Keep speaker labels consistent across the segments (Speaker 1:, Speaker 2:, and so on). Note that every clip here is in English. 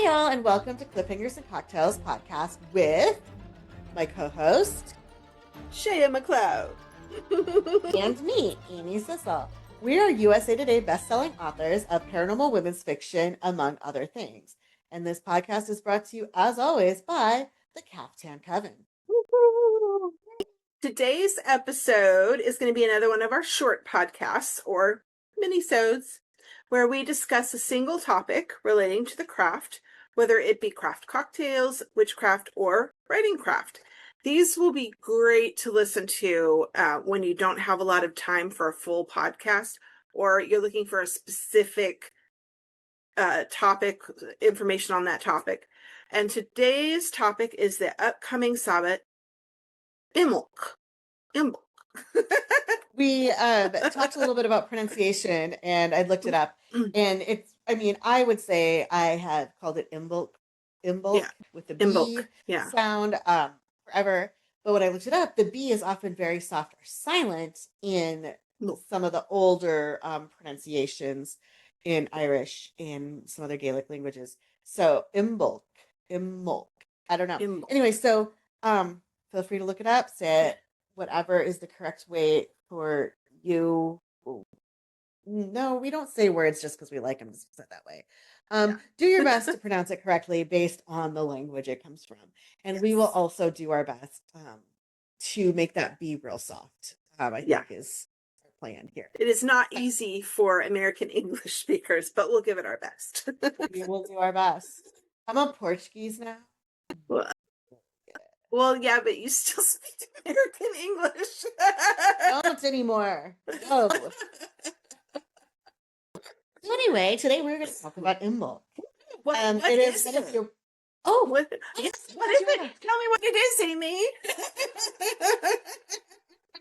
Speaker 1: Hey y'all, and welcome to Cliffhangers and Cocktails podcast with my co-host
Speaker 2: Shea McLeod
Speaker 1: and me, Amy Sissel. We are USA Today best-selling authors of paranormal women's fiction, among other things. And this podcast is brought to you, as always, by the Caftan Coven.
Speaker 2: Today's episode is going to be another one of our short podcasts, or minisodes, where we discuss a single topic relating to the craft, whether it be craft cocktails, witchcraft, or writing craft. These will be great to listen to when you don't have a lot of time for a full podcast, or you're looking for a specific topic, information on that topic. And today's topic is the upcoming Sabbath, Imbolc.
Speaker 1: We talked a little bit about pronunciation, and I looked it up, and I would say I have called it Imbolc with the B sound forever. But when I looked it up, the B is often very soft or silent in some of the older pronunciations in Irish and some other Gaelic languages. So Imbolc. I don't know.
Speaker 2: Imbolc.
Speaker 1: Anyway, so feel free to look it up, say it, whatever is the correct way for you. No, we don't say words just because we like them said that way. Do your best to pronounce it correctly based on the language it comes from. And we will also do our best to make that be real soft, I think is our plan here.
Speaker 2: It is not easy for American English speakers, but we'll give it our best.
Speaker 1: We will do our best. I'm on Portuguese now.
Speaker 2: Well, yeah, but you still speak American English.
Speaker 1: Don't anymore. No. So anyway, today we're going to talk about Imbolc.
Speaker 2: What
Speaker 1: is it?
Speaker 2: What is it? Tell me what it is, Amy.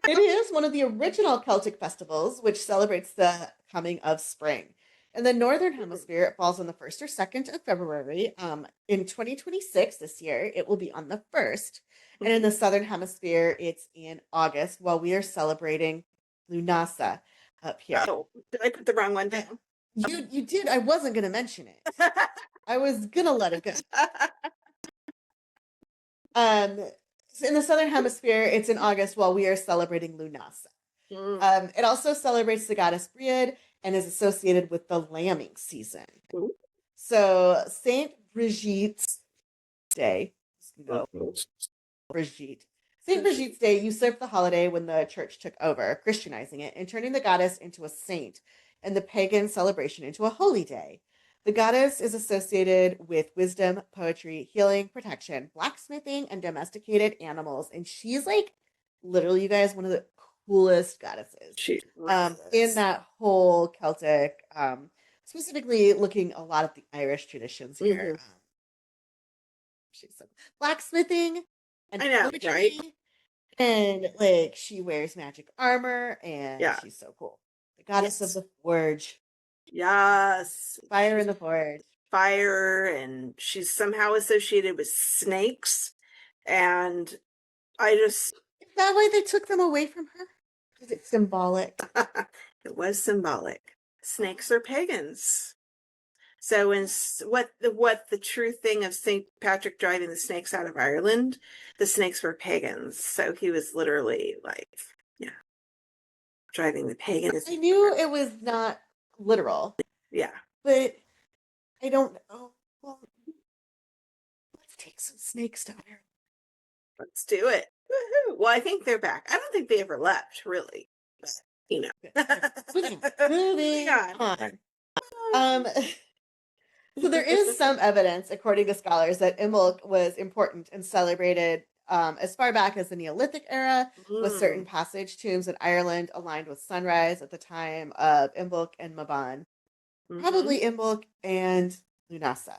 Speaker 1: It is one of the original Celtic festivals, which celebrates the coming of spring. In the Northern Hemisphere, it falls on the 1st or 2nd of February. In 2026, this year, it will be on the 1st. And in the Southern Hemisphere, it's in August, while we are celebrating Lunasa up here.
Speaker 2: Oh, did I put the wrong one down?
Speaker 1: You did. I wasn't going to mention it. I was going to let it go. So in the Southern Hemisphere, it's in August, while we are celebrating Lunasa. It also celebrates the goddess Briod and is associated with the lambing season.
Speaker 2: Ooh.
Speaker 1: So Saint Brigitte's Day. Saint Brigitte's Day usurped the holiday when the church took over, Christianizing it and turning the goddess into a saint, and the pagan celebration into a holy day. The goddess is associated with wisdom, poetry, healing, protection, blacksmithing, and domesticated animals. And she's like, literally, you guys, one of the coolest goddesses in that whole Celtic, specifically looking a lot at the Irish traditions here. She's so blacksmithing and poetry, right? And like she wears magic armor, and she's so cool. The goddess of the forge.
Speaker 2: Yes,
Speaker 1: fire in the forge.
Speaker 2: Fire, and she's somehow associated with snakes, and is
Speaker 1: that why they took them away from her? Is it symbolic?
Speaker 2: It was symbolic. Snakes are pagans. So what the true thing of St. Patrick driving the snakes out of Ireland, the snakes were pagans. So he was literally like, driving the pagans.
Speaker 1: I knew it was not literal.
Speaker 2: Yeah.
Speaker 1: But I don't know. Well, let's take some snakes to Ireland.
Speaker 2: Let's do it. Woo-hoo. Well, I think they're back. I don't think they ever left, really. But,
Speaker 1: Moving on. So there is some evidence, according to scholars, that Imbolc was important and celebrated as far back as the Neolithic era, with certain passage tombs in Ireland aligned with sunrise at the time of Imbolc and Mabon. Probably Imbolc and Lunasa.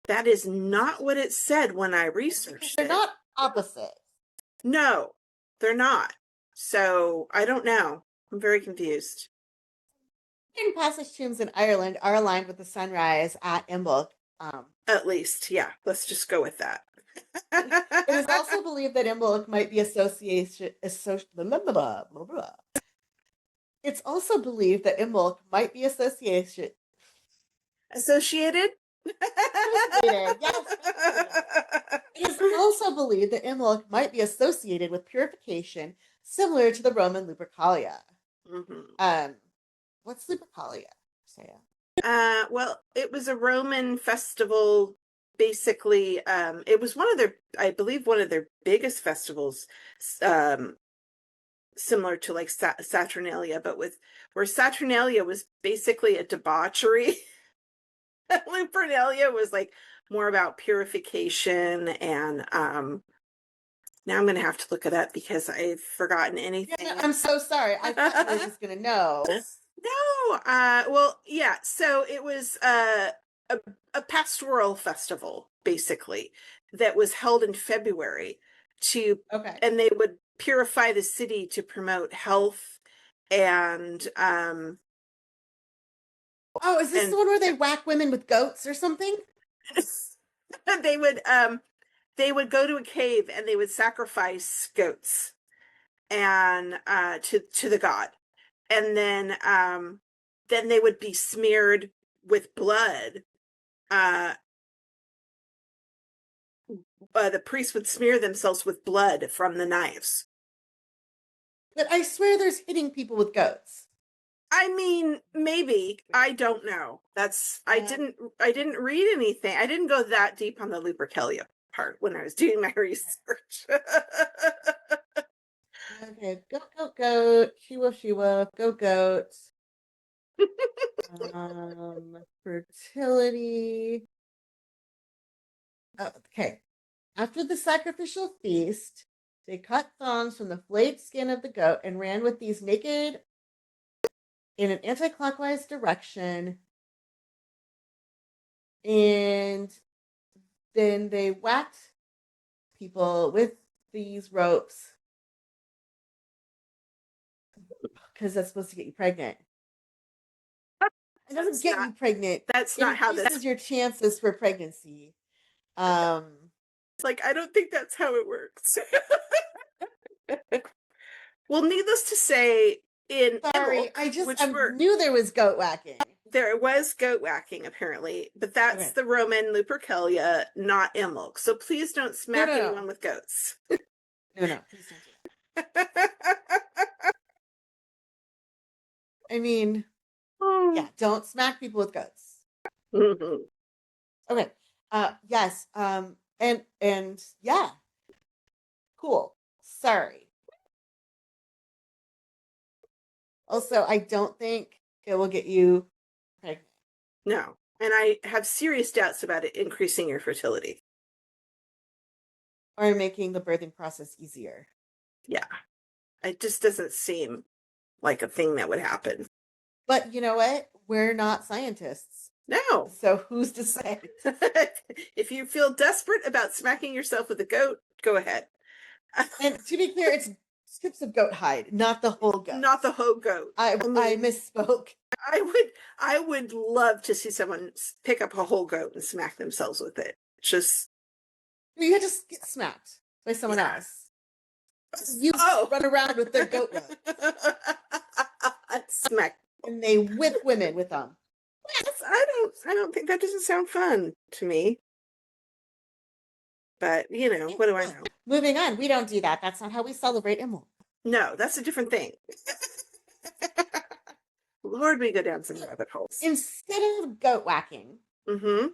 Speaker 2: That is not what it said when I researched
Speaker 1: They're not opposite.
Speaker 2: No, they're not. So I don't know. I'm very confused.
Speaker 1: Certain passage tombs in Ireland are aligned with the sunrise at Imbolc.
Speaker 2: At least, yeah. Let's just go with that.
Speaker 1: It is also believed that Imbolc might be associated. It's also believed that Imbolc might be associated Yes. It is also believed that Imbolc might be associated with purification, similar to the Roman Lupercalia. What's Lupercalia, Saya?
Speaker 2: Well, it was a Roman festival. Basically, it was one of their, I believe, one of their biggest festivals, similar to like Saturnalia, but where Saturnalia was basically a debauchery. Lupercalia was like more about purification, and now I'm going to have to look it up because I've forgotten anything.
Speaker 1: Yeah, no, I'm so sorry. I thought you were just going to know.
Speaker 2: No, well, yeah. So it was a pastoral festival, basically, that was held in February
Speaker 1: Okay.
Speaker 2: and they would purify the city to promote health and
Speaker 1: Oh, is this the one where they whack women with goats or something?
Speaker 2: they would go to a cave and they would sacrifice goats and to the god, and then they would be smeared with blood. The priests would smear themselves with blood from the knives.
Speaker 1: But I swear there's hitting people with goats.
Speaker 2: I mean, maybe. I don't know. I didn't read anything. I didn't go that deep on the Lupercalia part when I was doing my research.
Speaker 1: Okay, goat, she-wolf, goat. Fertility. Okay. After the sacrificial feast, they cut thongs from the flayed skin of the goat and ran with these naked in an anti-clockwise direction. And then they whacked people with these ropes because that's supposed to get you pregnant. It doesn't get you pregnant.
Speaker 2: That's not how
Speaker 1: this is your chances for pregnancy.
Speaker 2: It's like, I don't think that's how it works. Well, needless to say,
Speaker 1: Sorry, I knew there was goat whacking.
Speaker 2: There was goat whacking, apparently, but that's the Roman Lupercalia, not Imbolc. So please don't smack anyone with goats.
Speaker 1: No, please don't do that. I mean, yeah, don't smack people with goats.
Speaker 2: Mm-hmm.
Speaker 1: Okay. Yes. And yeah. Cool. Sorry. Also, I don't think it will get you pregnant.
Speaker 2: No. And I have serious doubts about it increasing your fertility.
Speaker 1: Or making the birthing process easier.
Speaker 2: Yeah. It just doesn't seem like a thing that would happen.
Speaker 1: But you know what? We're not scientists.
Speaker 2: No.
Speaker 1: So who's to say?
Speaker 2: If you feel desperate about smacking yourself with a goat, go ahead.
Speaker 1: And to be clear, it's strips of goat hide, not the whole goat.
Speaker 2: Not the whole goat.
Speaker 1: I misspoke.
Speaker 2: I would love to see someone pick up a whole goat and smack themselves with it. Just
Speaker 1: you had to get smacked by someone else. You run around with their goat rope.
Speaker 2: Smack.
Speaker 1: And they whip women with them.
Speaker 2: I don't think that doesn't sound fun to me. But, what do I know?
Speaker 1: Moving on. We don't do that. That's not how we celebrate Imbolc.
Speaker 2: No, that's a different thing. Lord, we go down some rabbit holes.
Speaker 1: Instead of goat whacking,
Speaker 2: mm-hmm.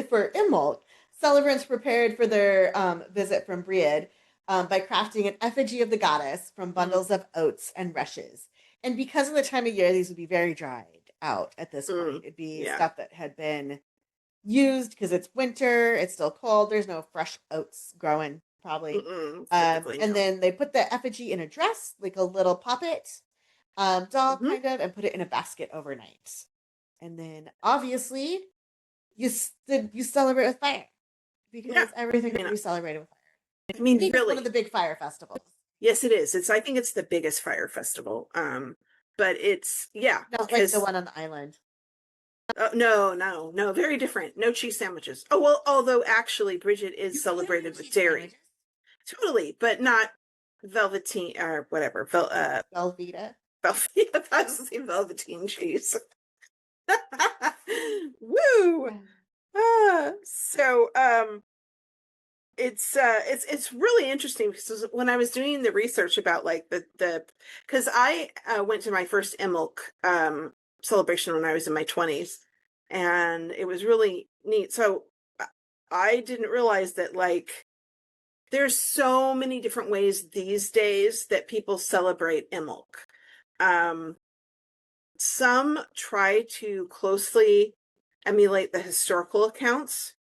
Speaker 1: For Imbolc, celebrants prepared for their visit from Briid by crafting an effigy of the goddess from bundles of oats and rushes. And because of the time of year, these would be very dried out at this point. It'd be stuff that had been used because it's winter, it's still cold, there's no fresh oats growing, probably. And then they put the effigy in a dress, like a little puppet doll, kind of, and put it in a basket overnight. And then, obviously, you celebrate with fire. Because everything can be celebrated with fire.
Speaker 2: I mean, really.
Speaker 1: It's one of the big fire festivals.
Speaker 2: Yes, it is. I think it's the biggest fire festival. But it's,
Speaker 1: Not like the one on the island.
Speaker 2: No, very different. No cheese sandwiches. Oh, well, although actually Bridget is celebrated with dairy. Sandwiches? Totally, but not velveteen or whatever.
Speaker 1: Velveeta.
Speaker 2: Velveeta, I was saying velveteen cheese. Woo! So it's really interesting because when I was doing the research about like the because I went to my first Imbolc celebration when I was in my 20s, and it was really neat. So I didn't realize that like there's so many different ways these days that people celebrate Imbolc. Some try to closely emulate the historical accounts,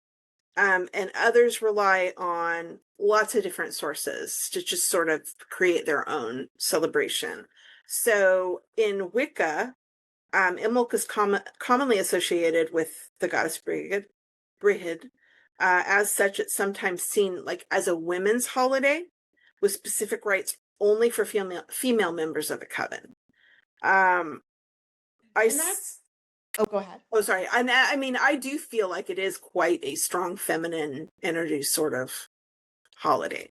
Speaker 2: and others rely on lots of different sources to just sort of create their own celebration. So in Wicca, Imbolc is commonly associated with the goddess Brigid. As such, it's sometimes seen like as a women's holiday with specific rites only for female members of the coven. Um,
Speaker 1: And that's, oh, go ahead.
Speaker 2: Oh, sorry. I mean, I do feel like it is quite a strong feminine energy sort of holiday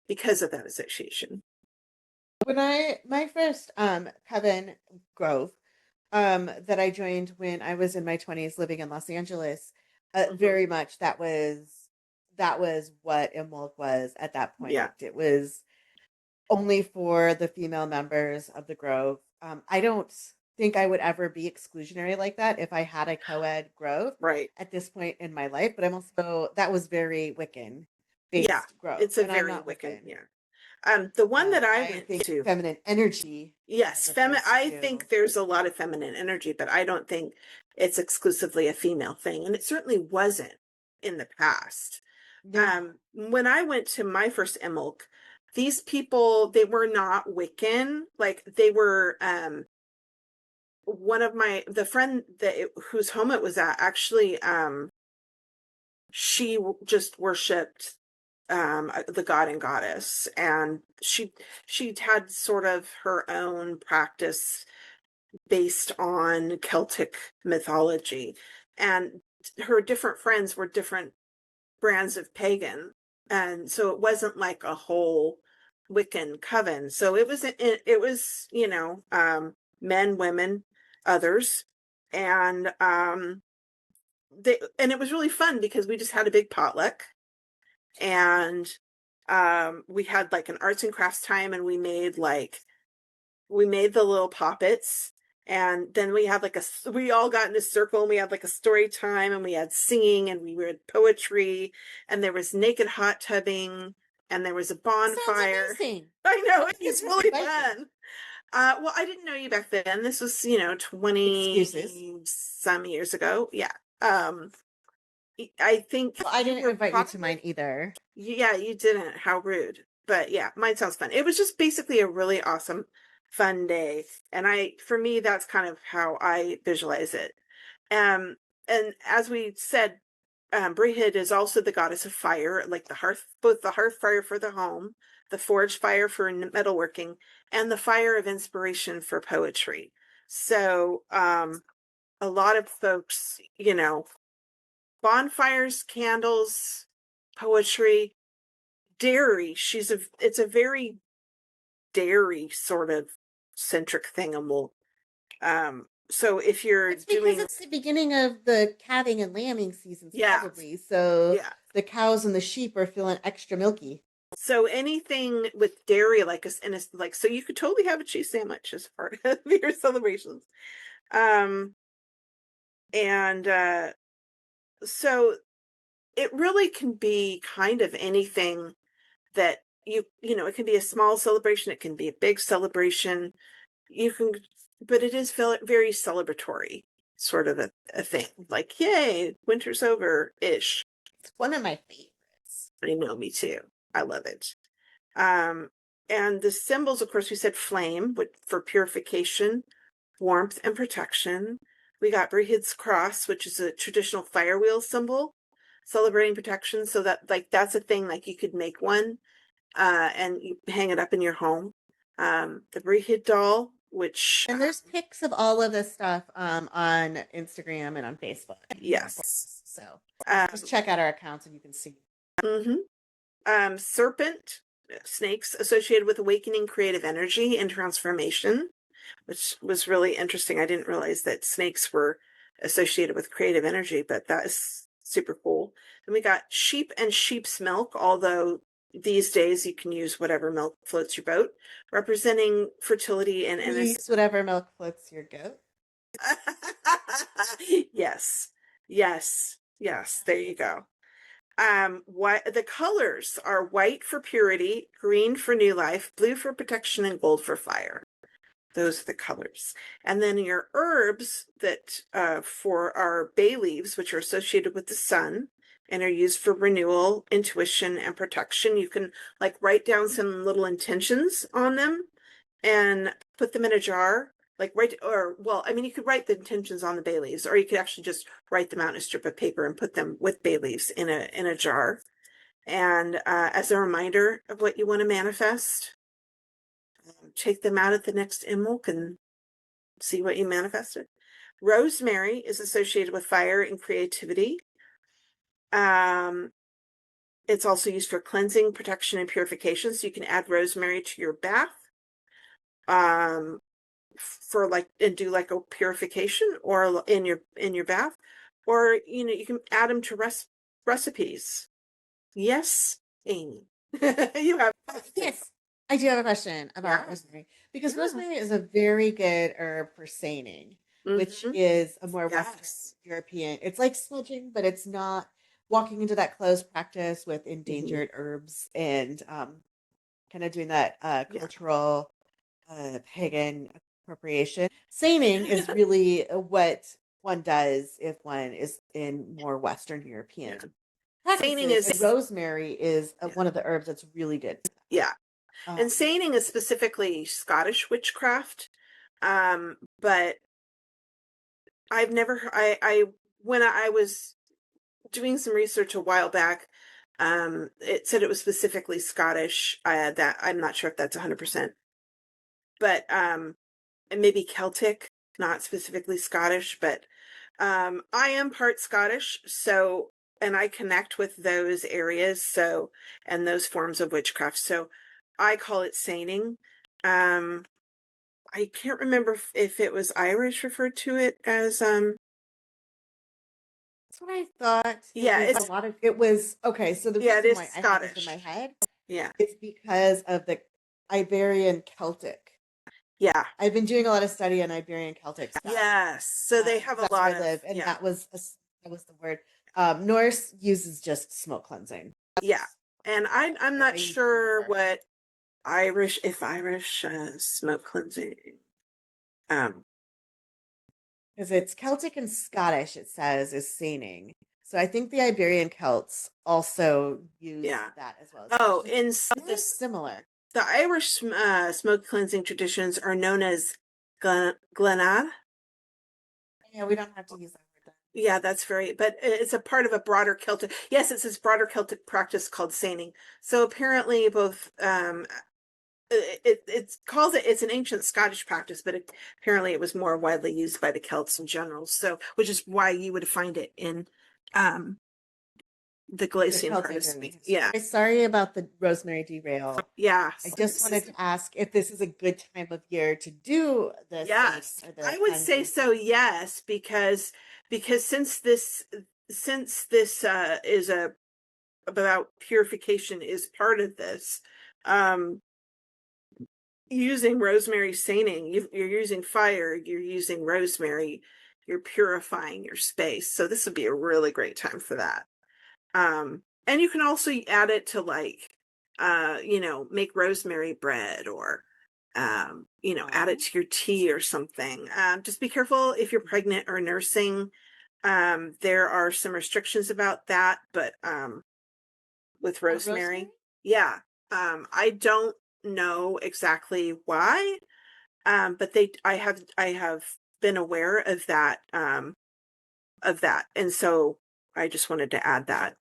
Speaker 2: because of that association.
Speaker 1: When my first Coven Grove that I joined when I was in my 20s living in Los Angeles, very much that was what Imbolc was at that point.
Speaker 2: Yeah.
Speaker 1: It was only for the female members of the Grove. I don't think I would ever be exclusionary like that if I had a co-ed Grove
Speaker 2: Right.
Speaker 1: at this point in my life, but I'm also, that was very Wiccan based Grove.
Speaker 2: It's a
Speaker 1: and
Speaker 2: very
Speaker 1: I'm not
Speaker 2: Wiccan.
Speaker 1: Yeah.
Speaker 2: The one that I went
Speaker 1: think
Speaker 2: to,
Speaker 1: feminine energy.
Speaker 2: yes, I think there's a lot of feminine energy, but I don't think it's exclusively a female thing, and it certainly wasn't in the past.
Speaker 1: No.
Speaker 2: When I went to my first Imbolc, these people, they were not Wiccan. Like they were one of the friend whose home it was at, actually she just worshipped the god and goddess, and she had sort of her own practice based on Celtic mythology, and her different friends were different brands of pagan, and so it wasn't like a whole Wiccan coven. So it was men, women, others, and it was really fun because we just had a big potluck, and we had like an arts and crafts time, and we made the little poppets, and then we had we all got in a circle, and we had like a story time, and we had singing, and we read poetry, and there was naked hot tubbing, and there was a bonfire. I know, it's really fun. Well, I didn't know you back then. This was 20 some years ago. Yeah. I think
Speaker 1: I didn't invite you to mine either.
Speaker 2: Yeah, you didn't. How rude. But yeah, mine sounds fun. It was just basically a really awesome, fun day. And for me, that's kind of how I visualize it. And as we said, Brihid is also the goddess of fire, like both the hearth fire for the home, the forge fire for metalworking, and the fire of inspiration for poetry. So, a lot of folks, bonfires, candles, poetry, dairy. It's a very dairy sort of centric thing, and so if you're
Speaker 1: it's because it's the beginning of the calving and lambing seasons, probably. So the cows and the sheep are feeling extra milky.
Speaker 2: So anything with dairy, so you could totally have a cheese sandwich as part of your celebrations. So it really can be kind of anything that it can be a small celebration, it can be a big celebration. But it is very celebratory, sort of a thing. Like, yay, winter's over-ish.
Speaker 1: It's one of my favorites.
Speaker 2: I know, me too. I love it. And the symbols, of course, we said flame for purification, warmth, and protection. We got Brihid's cross, which is a traditional fire wheel symbol, celebrating protection. So that's a thing, like you could make one and you hang it up in your home. The Brihid doll, and
Speaker 1: there's pics of all of this stuff on Instagram and on Facebook.
Speaker 2: Yes.
Speaker 1: So just check out our accounts and you can see.
Speaker 2: Serpent, snakes associated with awakening creative energy and transformation, which was really interesting. I didn't realize that snakes were associated with creative energy, but that is super cool. Then we got sheep and sheep's milk, although these days you can use whatever milk floats your boat, representing fertility and innocence.
Speaker 1: Use whatever milk floats your goat.
Speaker 2: Yes, yes, yes. There you go. What the colors are: white for purity, green for new life, blue for protection, and gold for fire. Those are the colors. And then your herbs that for our bay leaves, which are associated with the sun and are used for renewal, intuition, and protection. You can like write down some little intentions on them and put them in a jar. You could write the intentions on the bay leaves, or you could actually just write them out in a strip of paper and put them with bay leaves in a jar. And as a reminder of what you want to manifest, take them out at the next Imbolc and see what you manifested. Rosemary is associated with fire and creativity. It's also used for cleansing, protection, and purification. So you can add rosemary to your bath. And do like a purification or in your bath, or you can add them to recipes. Yes, Amy. You have
Speaker 1: Yes, I do have a question about rosemary, because rosemary is a very good herb for seining, which is a more Western European. It's like smudging, but it's not walking into that closed practice with endangered herbs and kind of doing that cultural pagan appropriation. Seining is really what one does if one is in more Western European practices.
Speaker 2: Seining is
Speaker 1: and rosemary is one of the herbs that's really good.
Speaker 2: Yeah. And seining is specifically Scottish witchcraft. But I've never, when I was doing some research a while back, it said it was specifically Scottish. That I'm not sure if that's 100%, but and maybe Celtic, not specifically Scottish. But I am part Scottish, so and I connect with those areas, so and those forms of witchcraft. So I call it seining. I can't remember if it was Irish referred to it as
Speaker 1: That's what I thought.
Speaker 2: Yeah,
Speaker 1: it's a lot of it was okay. So the reason why I had this in my head, it's because of the Iberian Celtic.
Speaker 2: Yeah,
Speaker 1: I've been doing a lot of study on Iberian Celtic stuff.
Speaker 2: Yes, so they have a lot of
Speaker 1: and that was the word. Norse uses just smoke cleansing.
Speaker 2: Yeah, and I'm not sure what Irish smoke cleansing.
Speaker 1: Because it's Celtic and Scottish, it says, is seining. So I think the Iberian Celts also use that as well.
Speaker 2: Oh, in this
Speaker 1: similar.
Speaker 2: The Irish smoke cleansing traditions are known as glenad.
Speaker 1: Yeah, we don't have to use that word then.
Speaker 2: Yeah, that's but it's a part of a broader Celtic. Yes, it's this broader Celtic practice called seining. So apparently, both it's an ancient Scottish practice, but apparently it was more widely used by the Celts in general. So, which is why you would find it in the Galician part of Spain. Yeah.
Speaker 1: Sorry about the rosemary derail.
Speaker 2: Yeah.
Speaker 1: I just wanted to ask if this is a good time of year to do this.
Speaker 2: Yes, I would say so. Yes, because since this is about purification is part of this, using rosemary seining, you're using fire, you're using rosemary, you're purifying your space. So this would be a really great time for that. And you can also add it to make rosemary bread or, add it to your tea or something. Just be careful if you're pregnant or nursing. There are some restrictions about that, but with rosemary? Yeah. I don't know exactly why, but I have been aware of that, and so I just wanted to add that.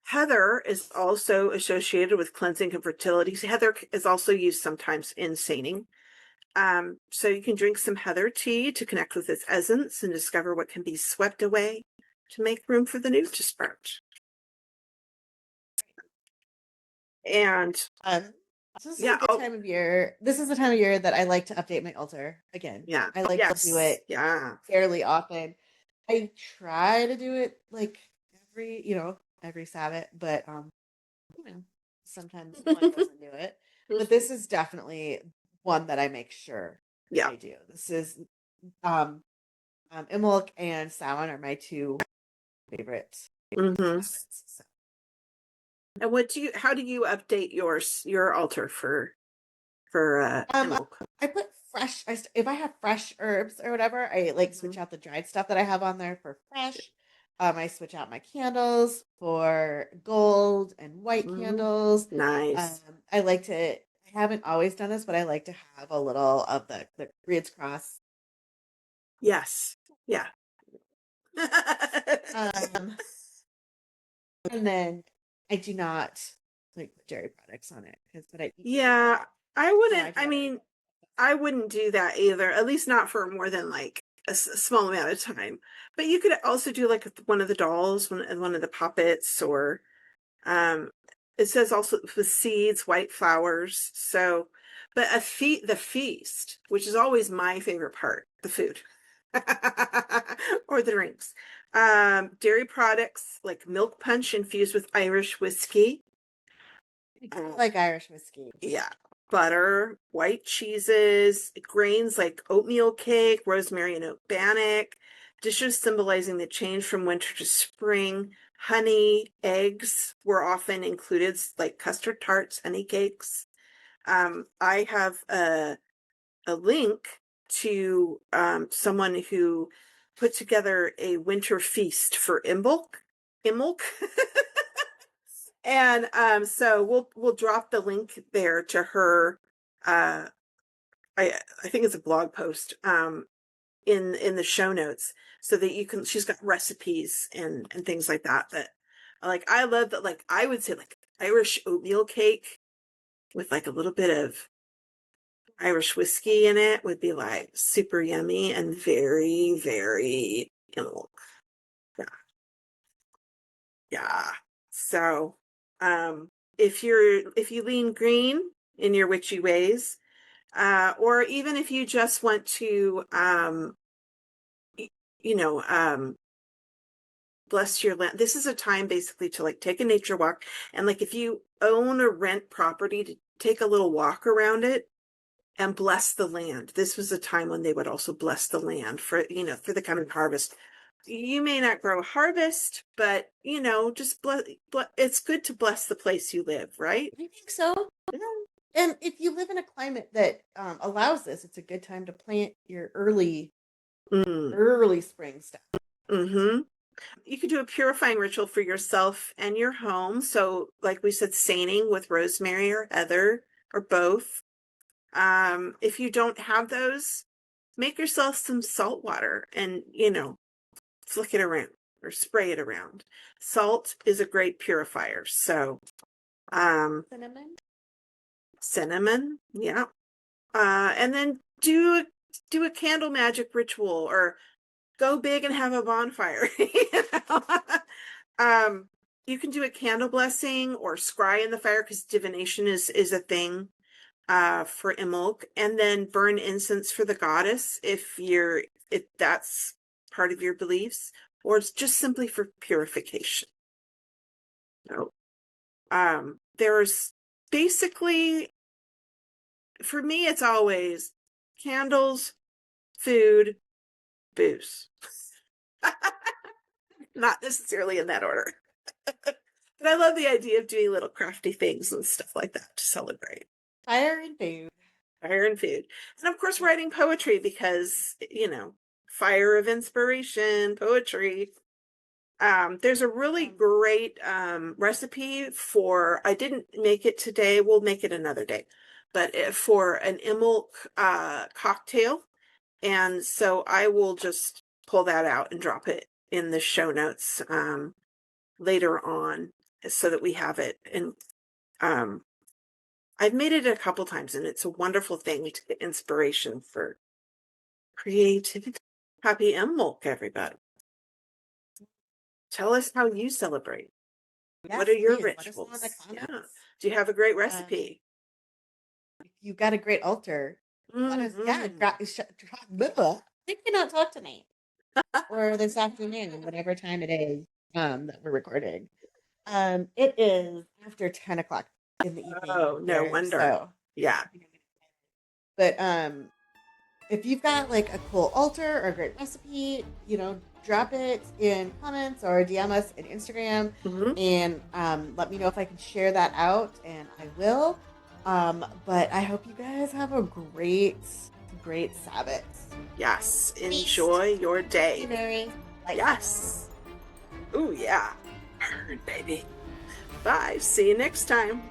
Speaker 2: Heather is also associated with cleansing and fertility. So heather is also used sometimes in seining. So you can drink some heather tea to connect with its essence and discover what can be swept away to make room for the new to sprout. And
Speaker 1: This is a
Speaker 2: Yeah.
Speaker 1: good
Speaker 2: Oh,
Speaker 1: time of year. This is the time of year that I like to update my altar again.
Speaker 2: yeah.
Speaker 1: I like to do
Speaker 2: Yes.
Speaker 1: it
Speaker 2: Yeah.
Speaker 1: fairly often. I try to do it like every Sabbath, but you know, sometimes one doesn't do it. But this is definitely one that I make sure
Speaker 2: Yeah.
Speaker 1: I do. This is um Imbolc and Samhain are my two favorite
Speaker 2: Mm-hmm.
Speaker 1: Sabbats. So.
Speaker 2: And how do you update your altar for
Speaker 1: Um,
Speaker 2: Imbolc?
Speaker 1: I put fresh. If I have fresh herbs or whatever, I like switch out the dried stuff that I have on there for fresh. I switch out my candles for gold and white
Speaker 2: Mm-hmm.
Speaker 1: candles.
Speaker 2: Nice.
Speaker 1: I like to. I haven't always done this, but I like to have a little of the Reed's Cross.
Speaker 2: Yes. Yeah.
Speaker 1: Um, and then I do not like put dairy products on it but I eat meat,
Speaker 2: Yeah, I
Speaker 1: so
Speaker 2: wouldn't.
Speaker 1: I do
Speaker 2: I
Speaker 1: that every.
Speaker 2: mean, I wouldn't do that either, at least not for more than like a small amount of time. But you could also do like one of the dolls, one of the puppets, or um, it says also with seeds, white flowers. So, but the feast, which is always my favorite part, the food or the drinks. Dairy products like milk punch infused with Irish whiskey.
Speaker 1: I like Irish whiskey.
Speaker 2: Yeah. Butter, white cheeses, grains like oatmeal cake, rosemary and oat bannock, dishes symbolizing the change from winter to spring. Honey, eggs were often included, like custard tarts, honey cakes. I have a link to someone who put together a winter feast for Imbolc. And so we'll drop the link there to her. Uh, I think it's a blog post in the show notes so that you can. She's got recipes and things like that. But like I love that. Like I would say like Irish oatmeal cake with like a little bit of Irish whiskey in it would be like super yummy and very very yeah. Yeah. So, um, if you lean green in your witchy ways, or even if you just want to, y- you know, bless your land. This is a time basically to like take a nature walk, and like if you own or rent property, to take a little walk around it and bless the land. This was a time when they would also bless the land for, for the coming harvest. You may not grow harvest, but just it's good to bless the place you live, right?
Speaker 1: I think so.
Speaker 2: Yeah.
Speaker 1: And if you live in a climate that allows this, it's a good time to plant your
Speaker 2: Mm.
Speaker 1: early spring stuff.
Speaker 2: Mm-hmm. You could do a purifying ritual for yourself and your home. So, like we said, saining with rosemary or heather or both. If you don't have those, make yourself some salt water and, flick it around or spray it around. Salt is a great purifier. So,
Speaker 1: Cinnamon.
Speaker 2: cinnamon, yeah. And then do a candle magic ritual or go big and have a bonfire. know? um, you can do a candle blessing or scry in the fire because divination is a thing for Imbolc, and then burn incense for the goddess if that's part of your beliefs, or it's just simply for purification. So, there's basically, for me, it's always candles, food, booze. Not necessarily in that order. But I love the idea of doing little crafty things and stuff like that to celebrate.
Speaker 1: Fire and food.
Speaker 2: Fire and food. And of course, writing poetry because, fire of inspiration, poetry. There's a really great recipe for, I didn't make it today, we'll make it another day, but for an Imbolc cocktail. And so I will just pull that out and drop it in the show notes later on so that we have it. And I've made it a couple times and it's a wonderful thing to get inspiration for creativity. Happy Imbolc, everybody. Tell us how you celebrate.
Speaker 1: Yes,
Speaker 2: What are your
Speaker 1: please let us know in the
Speaker 2: rituals? Yeah.
Speaker 1: comments.
Speaker 2: Do you have a great
Speaker 1: Um,
Speaker 2: recipe?
Speaker 1: you've got a great altar, let us, yeah,
Speaker 2: Mhm.
Speaker 1: I cannot talk tonight or this afternoon, whatever time it is that we're recording. It is after 10 o'clock in the evening
Speaker 2: Oh, no
Speaker 1: here,
Speaker 2: wonder.
Speaker 1: so
Speaker 2: Yeah.
Speaker 1: I think I'm gonna. But if you've got like a cool altar or a great recipe, drop it in comments or DM us in Instagram
Speaker 2: Mhm.
Speaker 1: and let me know if I can share that out, and I will. But I hope you guys have a great Sabbath.
Speaker 2: Yes.
Speaker 1: Feast.
Speaker 2: Enjoy your
Speaker 1: Be
Speaker 2: day.
Speaker 1: merry. Light.
Speaker 2: Yes. Ooh, yeah. Burn, baby. Bye. See you next time.